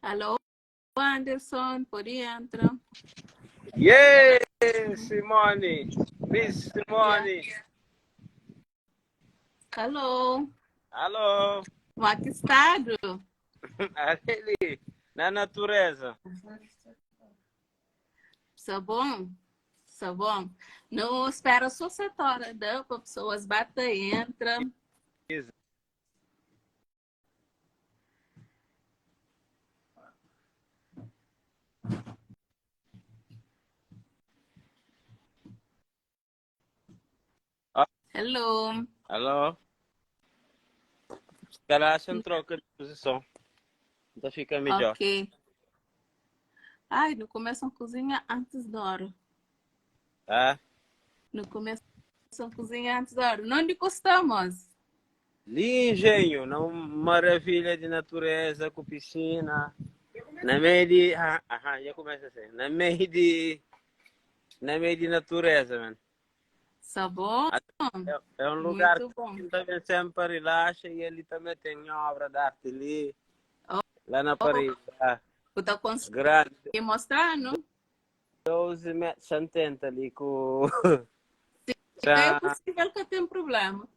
Alô, Anderson, por dentro. Yeah, Simone. Miss Yeah. Simone. Alô, Alô. como é que estado? Ali, na natureza. Está bom? Está bom? Não espera só 7 horas, não, para pessoas bater, entra. Ah, Hello. alô. Se calhar você troca de posição. Então fica melhor. Ok. Ai, não começam a cozinhar antes da hora. Tá? Não começam a cozinhar antes da hora. Onde gostamos? Ali, engenho, maravilha de natureza, com piscina. Na meio de. Já começa assim. Na meio de natureza, mano. Está bom? É um lugar Muito bom. que também sempre relaxa e ele também tem obra de arte ali. Lá na Oh, parede. Tá? está conseguindo Grande. mostrar, não? 12 metros, 70 ali com. É possível que eu tenha problema.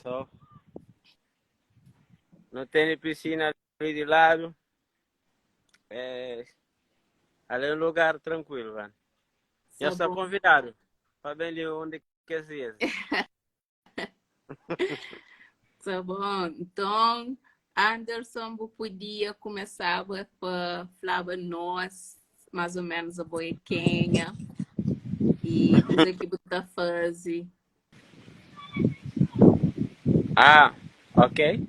Só. Não tem piscina ali de lado. Ali é um lugar tranquilo, mano. Já Está está bom. convidado. Para bem ali onde quer ir. Tá bom. Então, Anderson, você podia começar a falar para nós, mais ou menos, a boiquinha e dizer que você está fazendo. Ok.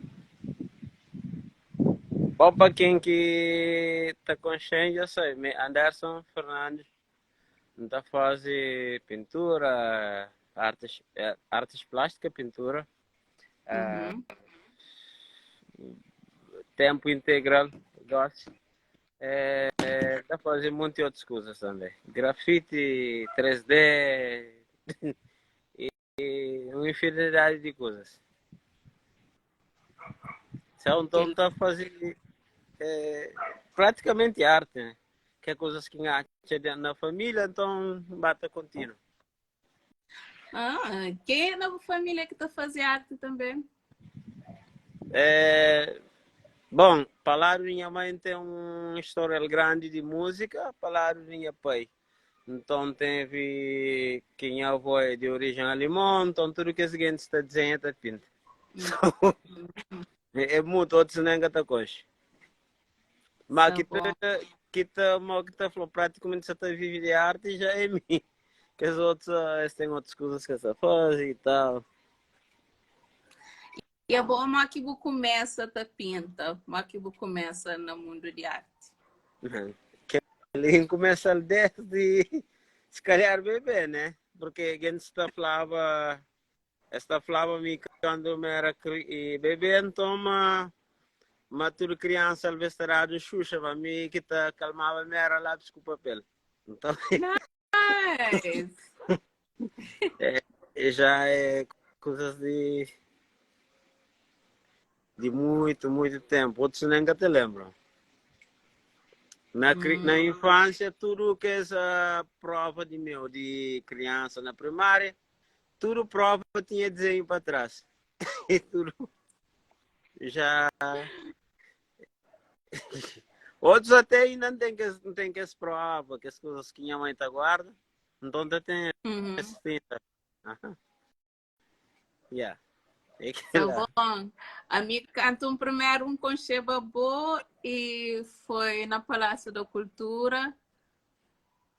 Bom, para quem que está consciente, eu sei. Anderson Fernandes está fazendo pintura, artes plásticas, pintura. Uhum. Tempo integral, gosto. Dá para fazer muitas outras coisas também. Grafite, 3D e uma infinidade de coisas. Então está fazendo praticamente arte, né? Que é coisas que acha na família, então bata contínuo. Quem é da família que está fazendo arte também? Bom, Palácio minha mãe tem um histórico grande de música, Palácio minha pai. Então teve quem é avó é de origem alemã, então tudo que a gente está dizendo é pinta. É muito outros nem gata coxa. Mas Tá bom. que tá falou praticamente você tá vivendo de arte já é mim. Que as outras têm outras coisas que você faz e tal. E é bom que você começa a pinta, que você começa no mundo de arte. Que ele começa desde se calhar bebê, né? Porque a gente está falava me quando eu era bebê, então mas tudo criança alvesterado Xuxa, mas me que tá calmava me era lápis com papel. Então Nice. já é coisas de muito, muito tempo. Outros nem te lembram. Na infância, tudo que essa prova de criança na primária, tudo prova tinha desenho para trás. E tudo já. Outros até ainda não tem que as provas, que as coisas que minha mãe está guarda. Então ainda tem esse pinta. Yeah. É que Tá lá. bom. A mim cantou primeiro um conche babô e foi na Palácio da Cultura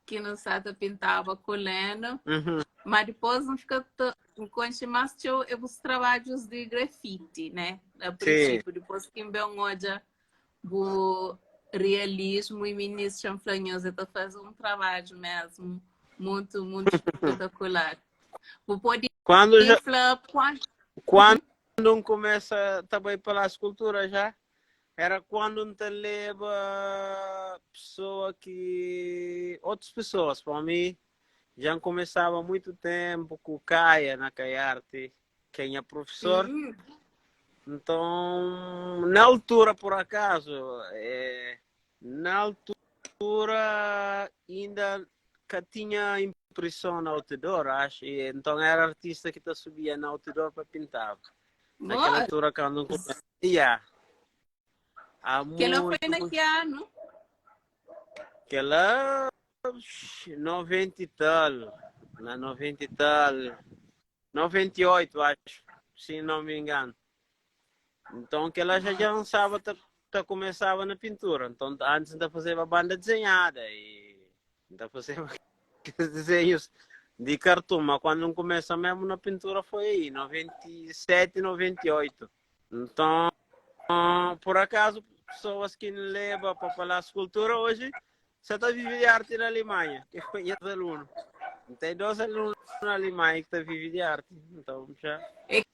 que no Sata pintava coleno, Uhum. mas depois não fica um conche mais teu os trabalhos de grafite, né? A Sim. princípio, depois que me olha o realismo e ministro Chanfranhosa está fazendo um trabalho mesmo muito, muito espetacular. Vou poder Quando já, falar quando um começa também pela escultura já, era quando não te leva outras pessoas, para mim, já começava há muito tempo com o Caia na Caia Arte, quem é professor, Então, na altura, por acaso, na altura ainda que tinha impressão no outdoor, acho. E, então era artista que subia no outdoor para pintar. Naquela Mas, altura, quando começava. Yeah, há que ela foi muito. naquele ano? Aquela 90 e tal. Na 90 e tal. 98, acho. Se não me engano. Então, que ela já lançava, começava na pintura. Então, antes ainda fazia a banda desenhada e ainda fazia aqueles desenhos de cartoon, mas quando não começa mesmo na pintura foi aí, 97, 98. Então, por acaso, pessoas que me levam para falar escultura hoje, você está vivendo de arte na Alemanha, que conheço aluno. Tem 2 alunos na Alemanha que estão vivendo de arte. Então, já. E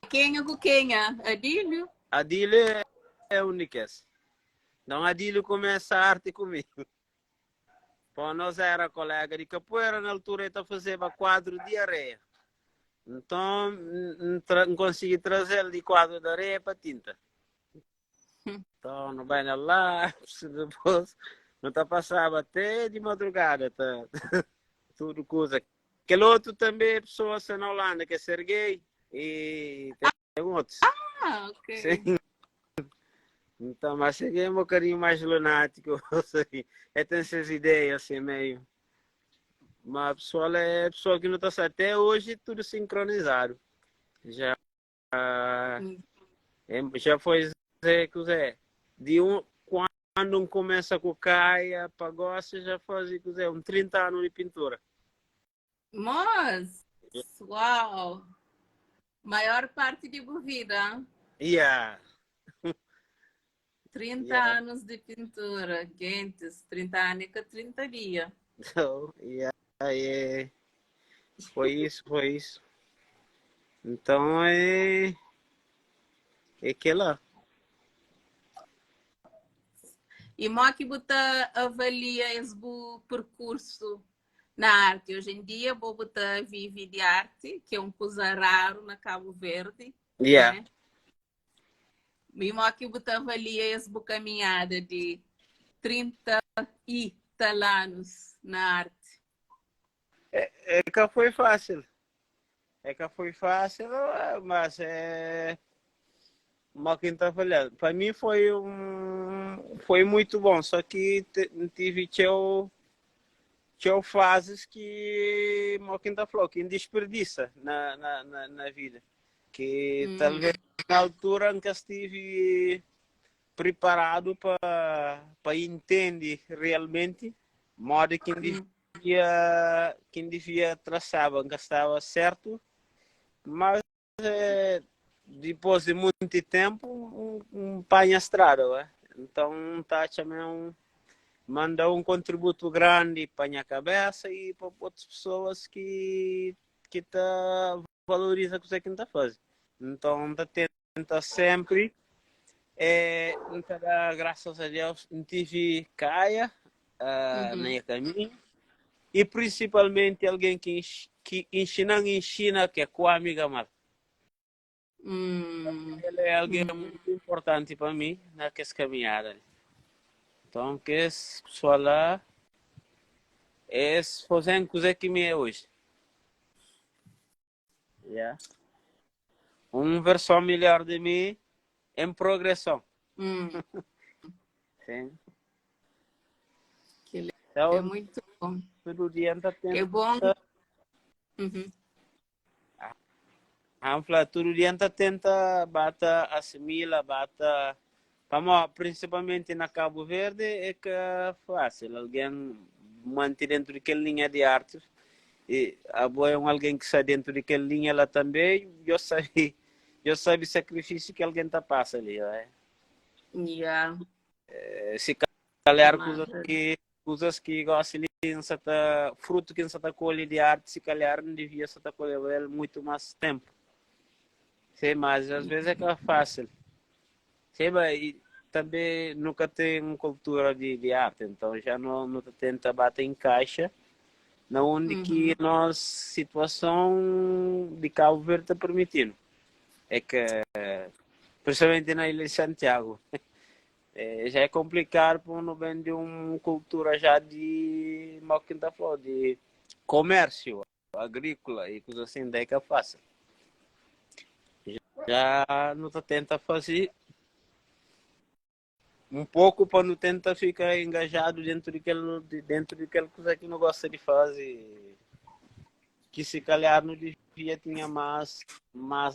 quem é com quem? Adílio? Adílio é única. Então, Adílio começa a arte comigo. Bom, nós era colega de capoeira, na altura ele fazia quadro de areia. Então, não consegui trazer ele de quadro de areia para tinta. Então, não vai lá, depois, não tá passava até de madrugada, tá? Tudo coisa. Aquele outro também, pessoa na Holanda, que é Serguei, e tem outros. Ah, ok. Sim. Então, mas Serguei é um bocadinho mais lunático, assim. É tem essas ideias, assim, meio. Mas pessoal é pessoal que não está até hoje tudo sincronizado. Já, já foi Zé que Zé. Quando um começa com caia, pagode, já faz Zé, 30 anos de pintura. Mas, uau! Maior parte de sua vida. Yeah. 30 Yeah. anos de pintura, quentes, 30 anos com 30 dias. So, yeah. Yeah. Foi isso, foi isso. Então é que lá. E como que você avalia esse percurso na arte? Hoje em dia, você vive de arte, que é uma coisa raro na Cabo Verde, Yeah. né? E como que você avalia essa caminhada de 30 e tal anos na arte? É que foi fácil. É que foi fácil, mas uma quinta falhada. Para mim foi muito bom, só que tive fases que uma quinta falou que desperdiça na vida. Que talvez na altura nunca estive preparado para entender realmente modo quem devia traçar, nunca estava certo, mas depois de muito tempo panha a estrada, ué. Então tá também manda contributo grande para a minha cabeça e para outras pessoas que tá valoriza o que você está fazendo. Então tá tenta sempre graças a Deus não tive caia na minha caminho e principalmente alguém que ensina que é com a amiga mal. Ele é alguém muito importante para mim naquela caminhada. Então, que esse pessoal lá é fazendo coisa que me é hoje. Yeah. Uma versão melhor de mim em progressão. Sim. Que Então, é muito bom. todo dia anda É bom. todo dia anda tenta bata assimila, bata principalmente na Cabo Verde é que é fácil alguém manter dentro daquela linha de arte e a boa é alguém que está dentro daquela linha lá também eu sabe o sacrifício que alguém tá passa ali, né? Yeah. Se calhar coisas que gosta de fruto que você tá colhe de arte, se calhar não devia você tá colher muito mais tempo. Sim, mas às vezes é que é fácil. Sim, mas também nunca tem cultura de arte, então já não tenta bater em caixa, na onde que nossa situação de Cabo Verde está permitindo. É que principalmente na Ilha de Santiago. Já é complicado por não vem de uma cultura já de, mal que tá falando, de comércio agrícola e coisa assim, daí que é fácil. Já não tá tenta fazer um pouco para não tentar ficar engajado dentro daquela coisa que não gosta de fazer, que se calhar não devia tinha mais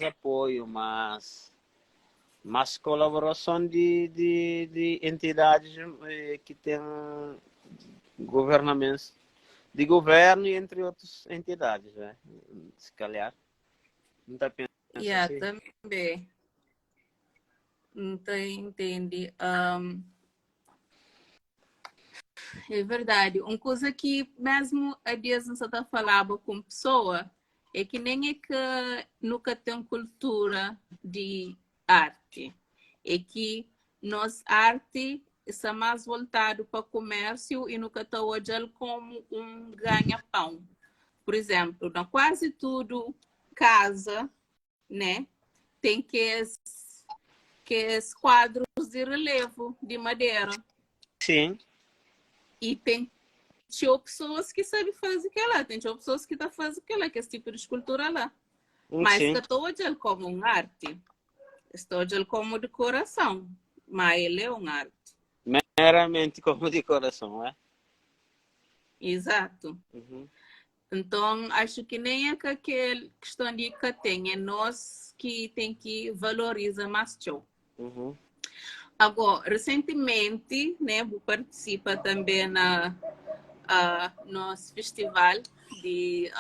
apoio, mais colaboração de entidades que têm governamentos de governo e entre outras entidades, né? Se calhar não está pensando Yeah, assim. também. Então, entende. É verdade. Uma coisa que mesmo a dias não está falando com pessoa é que nem é que nunca tem cultura de arte. É que nós arte está mais voltado para comércio e nunca está olhando como um ganha-pão. Por exemplo, na quase tudo casa, né? Tem que quadros de relevo de madeira. Sim. E tem pessoas que sabem fazer aquilo lá, tem pessoas que estão fazendo aquilo lá, que é esse tipo de escultura lá. Mas que Sim. estou olhando como uma arte, estou olhando como decoração, mas ele é uma arte. Meramente como decoração, é? Exato. Uhum. Então, acho que nem é que aquela questão de que tem, é nós que tem que valorizar mais show. Uhum. Agora, recentemente, né, vou participar também na nosso festival de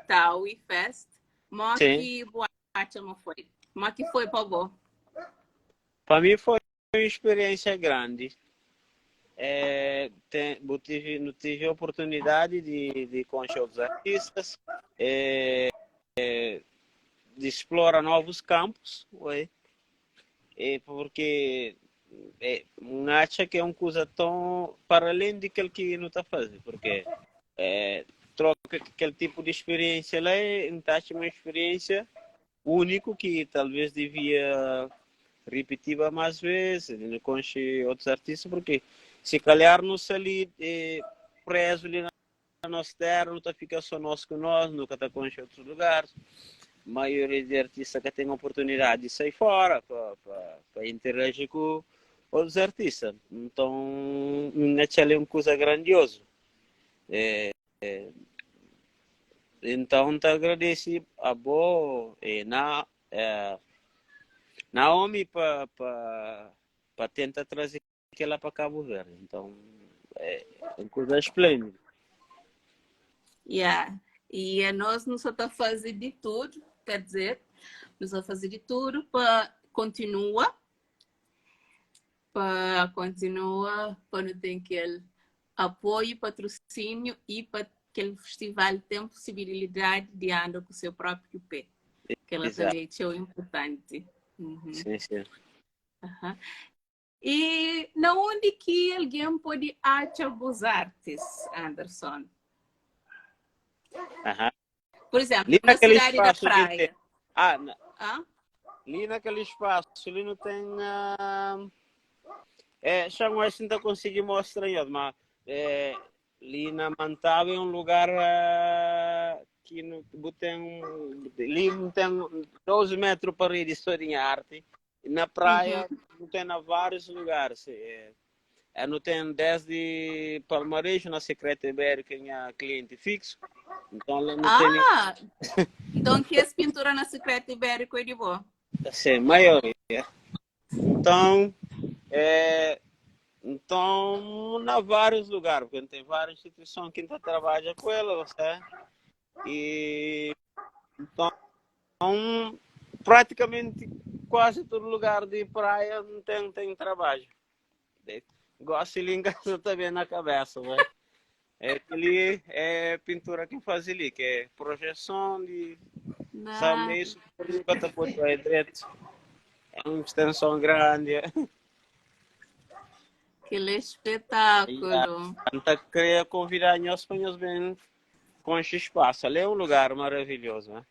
Taui Fest. Mas Sim. que boa foi. Mas que foi para bom. Para mim foi uma experiência grande. Eu tive a oportunidade de conhecer os artistas, de explorar novos campos, ué, porque acha que é uma coisa tão para além de que não está fazendo, porque troca aquele tipo de experiência lá, acha uma experiência única que talvez devia repetir mais vezes, não conhecer outros artistas, porque se calhar não se ali preso ali na nossa terra, não está ficando só nós com nós, nunca está conhecendo outros lugares. A maioria de artistas que tem a oportunidade de sair fora para interagir com outros artistas. Então, é uma coisa grandiosa. Então, te agradeço a boa Naomi para tentar trazer aquela para Cabo Verde. Então, é uma coisa esplêndida. Yeah. E nós não só está fazendo de tudo, quer dizer, nós vamos fazer de tudo para continuar, para não ter aquele apoio, patrocínio e para que o festival tenha possibilidade de andar com o seu próprio pé. Que ela Exato. também é importante. Uhum. Sim, sim. Uhum. E na onde que alguém pode achar os artes, Anderson? Uhum. Por exemplo, Ali na naquele cidade da espaço ali tem. praia. Ali naquele espaço ali não tem. Chamo assim, não consegui mostrar, mas ali na Mantava é um lugar que não tem. Ali não tem 12 metros para ir de história em arte. E na praia não tem vários lugares. Não tem desde Palmarejo, na Secreta Ibérica, que é cliente fixo. Então, ela não tem. Então que essa pintura na Secreta Ibérica é de boa? Sim, maioria. Então, há vários lugares, porque tem várias instituições que ainda trabalham com ela, você. E então, praticamente quase todo lugar de praia não tem trabalho. Gosto de ligar também na cabeça, né? Aquele é pintura que faz ali, que é projeção de sabe isso, por nunca por direito. É uma extensão grande. Que espetáculo! Então, queria convidar os espanhóis bem com esse espaço. Ali é um lugar maravilhoso, né?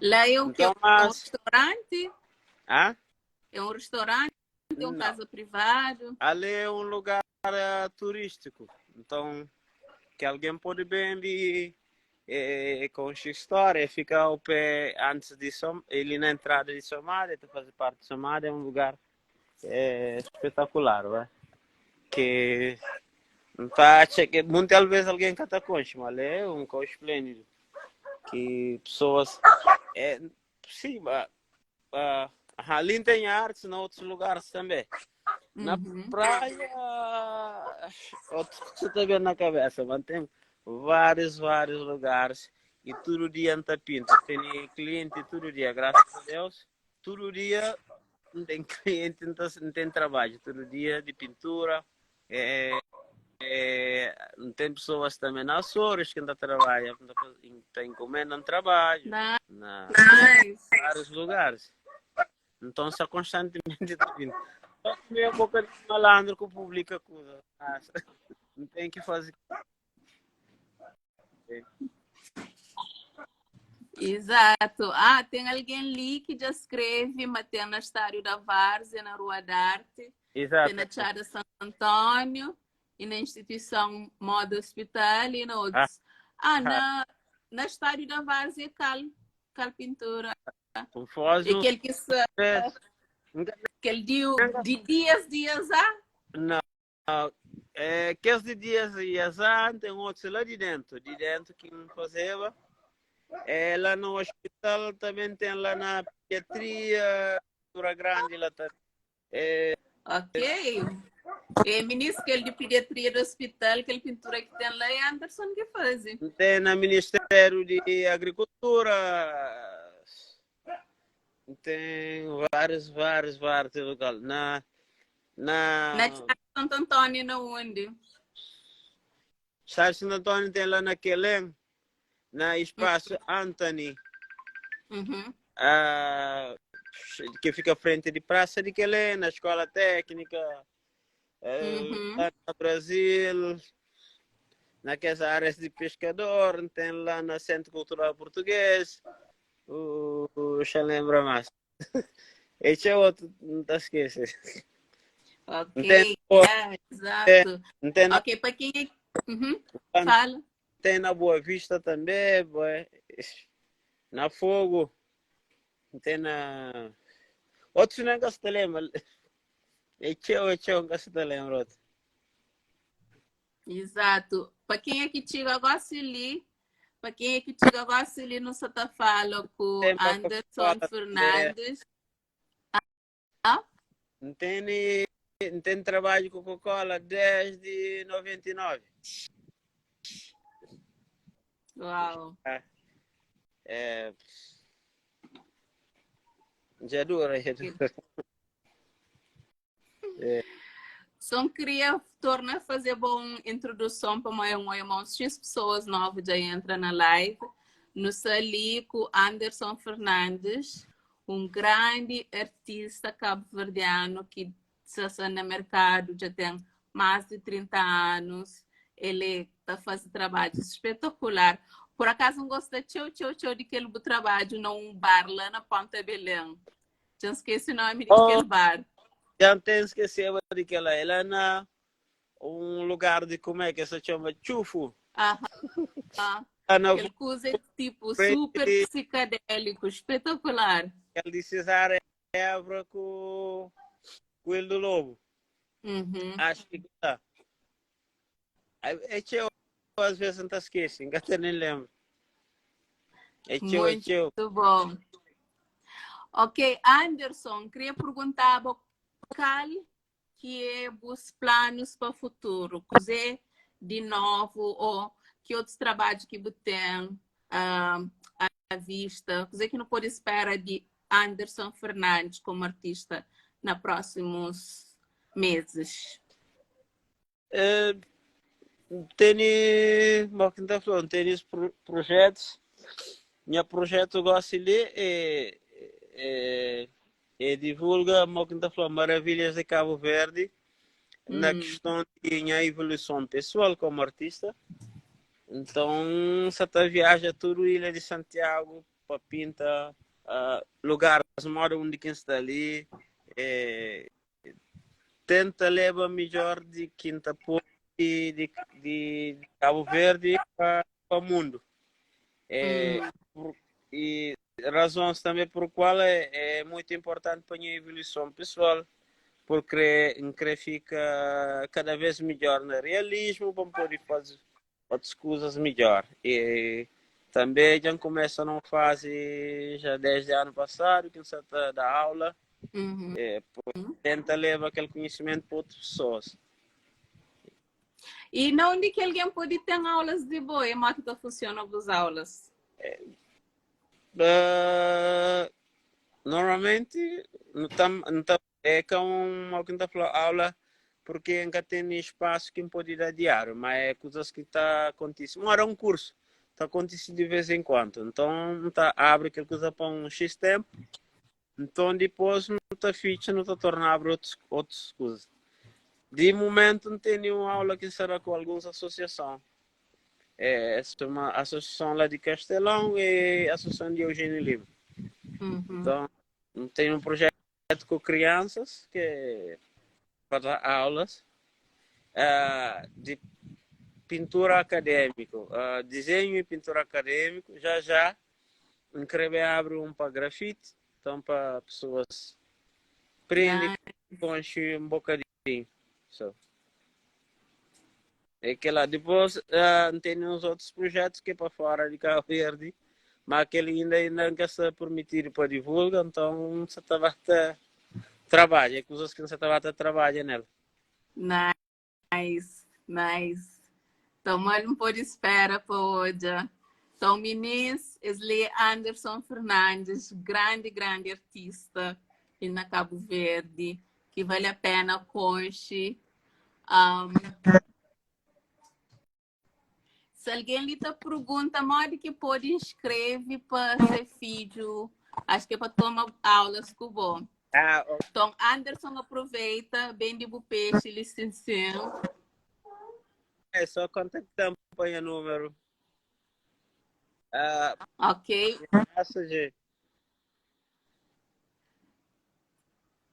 Lá é o que? Então, Um restaurante? Ah? É um restaurante, é uma Não. casa privada? Ali é um lugar turístico. Então, que alguém pode bem vir com a história, fica ao pé antes de ele na entrada de Somália, fazer parte de Somália, é um lugar espetacular, né? Que não tá, muitas vezes alguém cata concha, mas é um coach esplêndido. Que pessoas. Sim, ali tem artes, em outros lugares também. Na praia, outro que você está vendo na cabeça, mas tem vários lugares e todo dia anda pinta. Tem cliente todo dia, graças a Deus. Todo dia não tem cliente, não tem trabalho. Todo dia de pintura. Tem pessoas também nas horas que ainda trabalham, está encomendando trabalho Nice. vários lugares. Então, está constantemente vindo. Só que meio boca de malandro que publica coisa. Não tem que fazer. Exato. Tem alguém ali que já escreve, mas tem na Estádio da Várzea, na Rua d'Arte, tem na Chada Santo Antônio, e na instituição Moda Hospital, e na outros. Na Estádio da Várzea, cal pintura. Confuso. Aquele que se... Aquele de dias, Não. Que os de dias tem outros lá de dentro que não fazia. Lá no hospital também tem lá na pediatria, pintura grande lá também. Ok. É ministro que ele de pediatria do hospital, aquele pintura que tem lá é Anderson que faz. Tem no Ministério de Agricultura. Tem vários lugares. Na Santo Antônio, na onde? Santo Antônio tem lá na Quelém, na Espaço Anthony, que fica à frente de Praça de Quelém, na Escola Técnica, lá no Brasil, naquelas áreas de pescador, tem lá no Centro Cultural Português, deixa eu lembrar mais. Esse é outro, não te esqueces. Ok, exato. Ok, para quem é... Fala. Tem na Boa Vista também, na Fogo, tem na... Outros não se lembra. Esse é um que se lembra. Exato. Para quem é que tira gosta ali, para quem é que tira gosta ali no Santa Fala com Anderson Fernandes. Não tem trabalho com Coca-Cola desde 99. Uau. Já é duro. Só queria tornar a fazer boa introdução para meu irmão. X pessoas novas já entram na live. No ali com Anderson Fernandes, um grande artista cabo-verdiano que está no mercado já tem mais de 30 anos. Ele está fazendo trabalho espetacular. Por acaso não gosta de aquele trabalho num bar lá na Ponta Belém. Já esqueci o nome daquele bar. Já tenho esquecido daquela. Ela é na lugar de como é que se chama? Chufo. Aquele coisa tipo super psicadélico, espetacular. Ele de Cesar Évora com o Coelho do Lobo. Acho que está. Às vezes não esqueci, até nem lembro. Muito bom. Ok, Anderson, queria perguntar qual que é os planos para o futuro? Cozer de novo ou que outros trabalhos que você tem à vista? Cozer que não pode esperar de Anderson Fernandes como artista nos próximos meses? Tem projetos. Meu projeto gosto de divulga maravilhas de Cabo Verde na questão de minha evolução pessoal como artista. Então, você viaja toda a ilha de Santiago para pintar lugares onde quem está ali, tenta levar melhor de Quinta Pô e de Cabo Verde para o mundo. E razões também por qual é muito importante para a minha evolução pessoal, porque fica cada vez melhor no realismo, para poder fazer outras coisas melhor. E também já começa numa fase já desde o ano passado, que você está da aula, tenta levar aquele conhecimento para outras pessoas. E não onde que alguém pode ter aulas de boa, como é que funcionam as aulas? Normalmente, não é como alguém está falando aula, porque ainda tem espaço que pode dar diário, mas é coisas que está acontecendo. Não era um curso, está acontecendo de vez em quando. Então, tá, abre aquela coisa para um X tempo, então depois não está ficha, não está tornando a abrir outras coisas. De momento, não tem nenhuma aula que será com algumas associações. É uma associação lá de Castelão e a associação de Eugênio Lima. Então, tem um projeto com crianças que para aulas de pintura acadêmico, desenho e pintura acadêmico. Já inscrever abre para grafite, então para pessoas aprendem com um bocadinho. So. É que lá depois tem uns outros projetos que é para fora de Cabo Verde, mas aquele ainda não está permitido para divulgar, então você estava a trabalhar, é coisas que você estava a trabalhar nela. Nice. Então, mal não pode esperar para hoje. Então, Minis, Esli Anderson Fernandes, grande artista na Cabo Verde, que vale a pena conhecer. Se alguém lhe pergunta, modo que pode inscrever para ser filho, acho que é para tomar aulas com bom. Então, Anderson aproveita, bem de peixe, licenciado. É só contactar o número. Ok.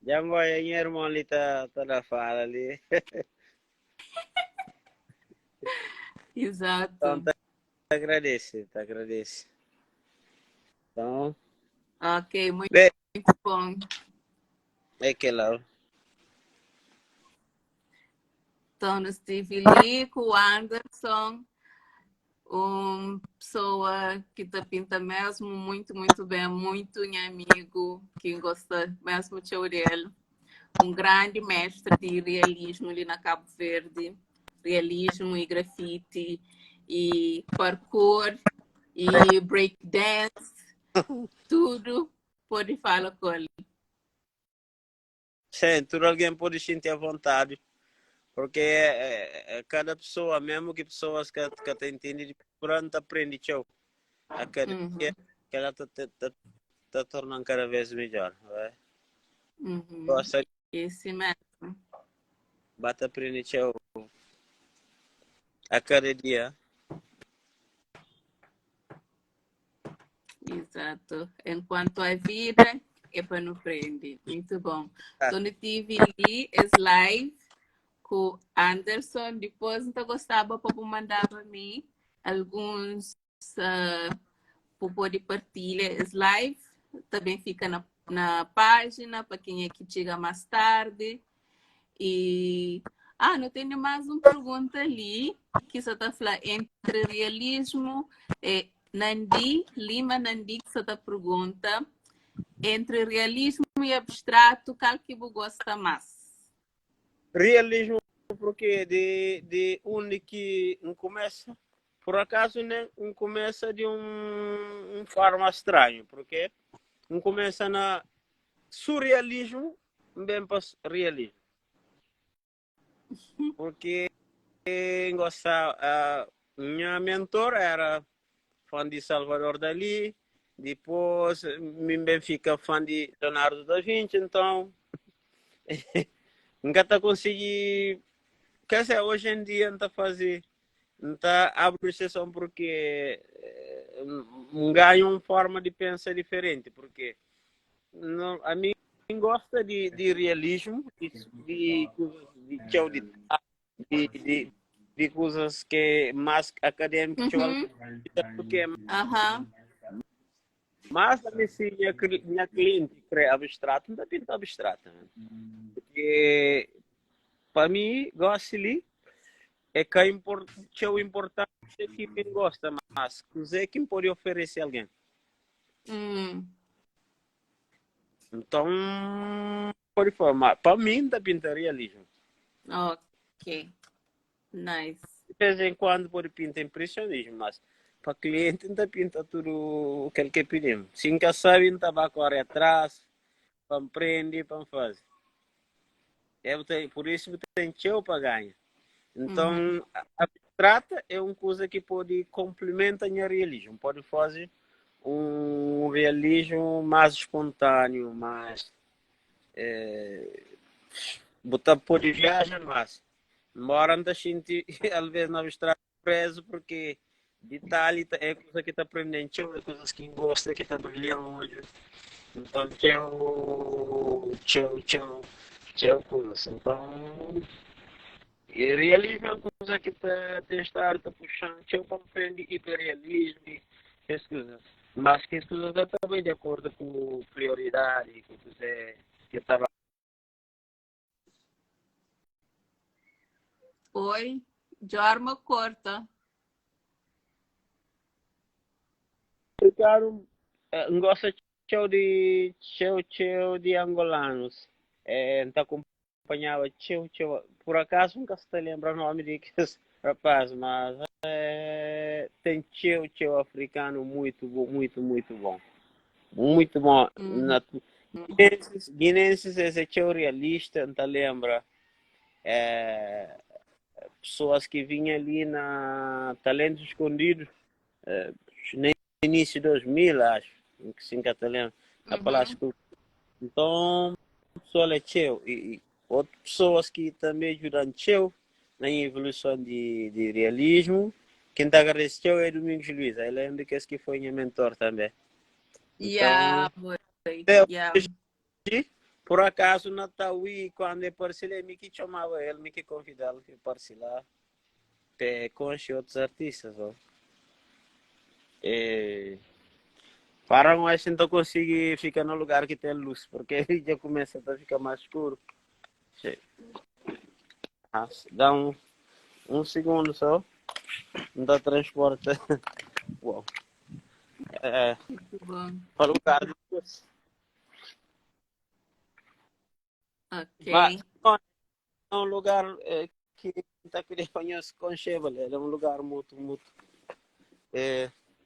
Já vai aí, irmão, ali tá na fala ali. Exato. Então, te agradece. Então, ok, muito bom. É que lá. Então, eu estive ali com o Anderson, uma pessoa que tá pinta mesmo muito bem, muito meu amigo, que gosta mesmo de Aurélio. Um grande mestre de realismo ali na Cabo Verde, realismo e grafite, e parkour, e breakdance, tudo pode falar com ele. Sim, tudo alguém pode sentir à vontade, porque cada pessoa, mesmo que pessoas que entendem, pronto, aprende tchau. A cada dia que ela está tornando cada vez melhor. Gosta Esse mesmo. bata aprender tchau a cada dia. Exato. Enquanto a vida é para não prender. Muito bom. Então, eu tive ali esse live com o Anderson. Depois, eu gostava para mandar para mim alguns para poder partilhar esse live. Também fica na página para quem é que chega mais tarde. E não tenho mais uma pergunta ali que você está falando entre realismo e Lima Nandi, que você está pergunta entre realismo e abstrato, qual que você gosta mais? Realismo, porque de onde que começa, por acaso, né, começa de um forma estranha, porque começa na surrealismo, bem para realismo. Porque minha mentor era fã de Salvador Dalí, depois me fica fã de Leonardo da Vinci, então nunca está conseguindo. Quer dizer, hoje em dia não está fazendo, não está abrindo exceção porque ganha uma forma de pensar diferente, porque não, a mim quem gosta de realismo, tchau, de coisas que mais acadêmicas, porque Aham. mas a minha cliente crê abstrato, não pinta abstrato. Né? Porque para mim, gosto ali, é que o importante é que quem gosta, mas é quem pode oferecer a alguém. Então, pode formar. Para mim, da pintaria realismo. Ok. Nice. De vez em quando pode pintar impressionismo, mas para cliente ainda pinta tudo o que ele quer pedir. Se nunca sabe, ainda vai correr atrás, para empreender, para fazer. Por isso tem teu para ganhar. Então, a abstrata é uma coisa que pode complementar o realismo. Pode fazer um realismo mais espontâneo, mais... botar pode viajar mais. Embora não gente, às vezes, na abstrata preso, porque detalhe é coisa que está aprendendo, é coisas que gosta, que está brilhando hoje. Então, tchau, coisa. Então, e realismo é uma coisa que está puxando, tchau, para aprender hiperrealismo, essas coisas. Mas que as coisas estão também de acordo com prioridade, com que estava. Oi, Jorma corta. Ricardo, gosta de angolanos. Então acompanhava por acaso nunca se lembra o nome de que rapaz, mas tem tchau africano muito bom, muito bom. Muito bom. Guinenses, esse tchau realista, não lembra? Pessoas que vinham ali na Talentos Escondidos, no início de 2000, acho, que se lembra, a Palácio. Então, pessoal é teu e outras pessoas que também ajudam teu na evolução de realismo. Quem está agradecendo é Domingos Luiz. Ele é um daqueles que foi meu mentor também. Então, por acaso, na Taui, quando eu parcelei, me que chamava ele, me que convidava para parcelar com outros artistas. Ó. Para um, a gente não consegue ficar no lugar que tem luz, porque já começa a ficar mais escuro. Dá um segundo só. Não dá transporte. Uau. Muito bom. Para o lugar depois. Ok. Mas é um lugar que está querendo conhecer com Chevrolet. É um lugar muito.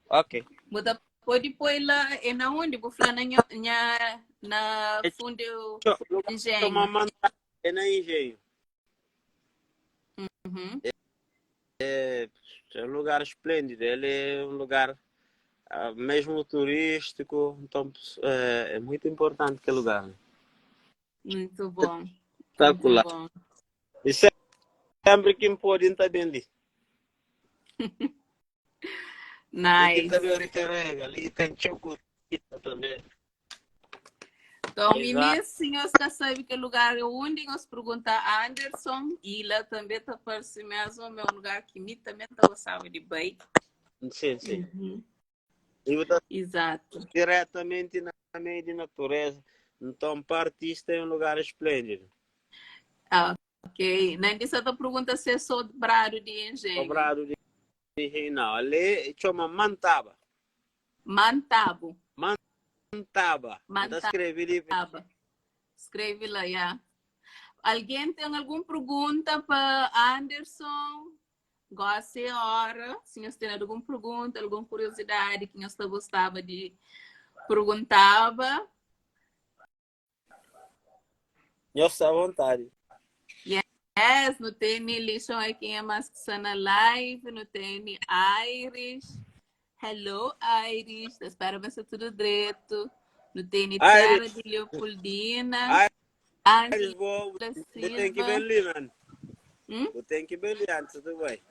Ok. Muda pode pôr lá e na onde vou falar na fundo engenho. É na engenho. É um lugar esplêndido. Ele é um lugar mesmo turístico. Então é muito importante aquele lugar. Muito bom. Espetacular. Muito bom. E sempre que pode estar bem ali. Nice. Ali tem chocolate também. Então, me senhor está sabe que lugar é onde nós perguntar a Anderson e lá também está parece mesmo meu lugar que me também está gostava de bem. Sim. Exato. Diretamente na meio de natureza. Então, para artista é um lugar esplêndido. Ok. Na dessa pergunta se é só brado de engenho. Brado de engenho, não. Ali chama Mantaba. Mantabo. Mantaba. Escreve lá, já. Alguém tem alguma pergunta para Anderson? Gosta hora. Se você tem alguma pergunta, alguma curiosidade que você gostava de perguntar. Eu estou à vontade. Yes, não tem lixão aqui é mais que está na live, não tem Irish. Hello, Irish. Espero ver se tudo direito. Não tem Terra de Leopoldina. Irish, vou ter que ver ali, mano. Vou ter que ver ali antes, tudo bem.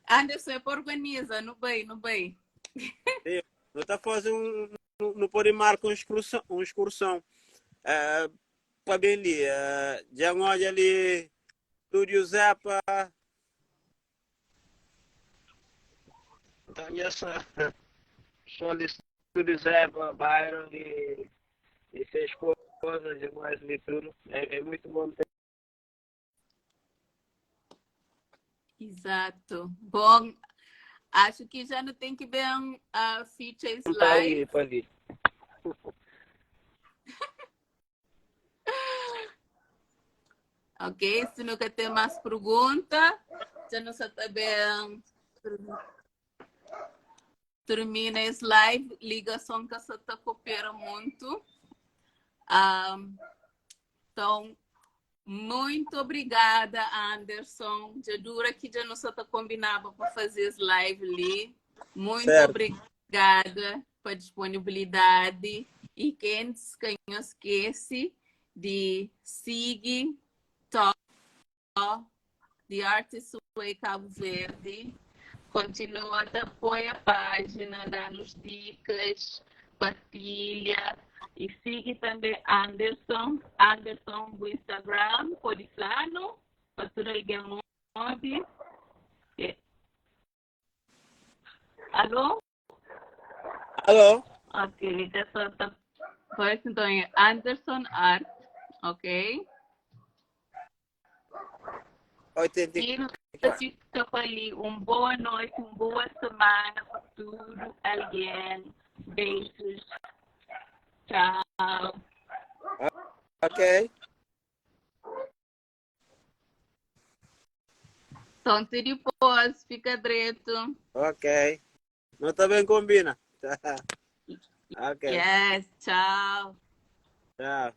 Anderson, é para organizar, não bem. Não está fazendo não pode marcar uma excursão. Para bem ali, já olha ali, Estúdio Zepa. Então, essa só ali, Estúdio Zepa, Byron e fez coisas e mais ali tudo. É muito bom ter. Exato. Bom, acho que já não tem que ver a features Tá live. aí, para ali. Ok? Se nunca tem mais perguntas, já não está bem. Termina esse live, ligação que você está coopera muito. Então, muito obrigada, Anderson. Já dura que já não só combinava para fazer esse live ali. Muito Certo. obrigada pela disponibilidade. E quem não esquece de seguir The Artist Way Cabo Verde. Continua a apoiar a página, dando dicas, partilha. E siga também Anderson no Instagram, por plano, para alguém nome. Alô? Alô? Ok, já só tá. Então é Anderson Art, ok? 84. E fica ali, boa noite, uma boa semana para tudo, alguém. Beijos. Tchau. Ok. Então, depois, fica direito. Ok. Não também combina. Ok. Yes, tchau. Tchau.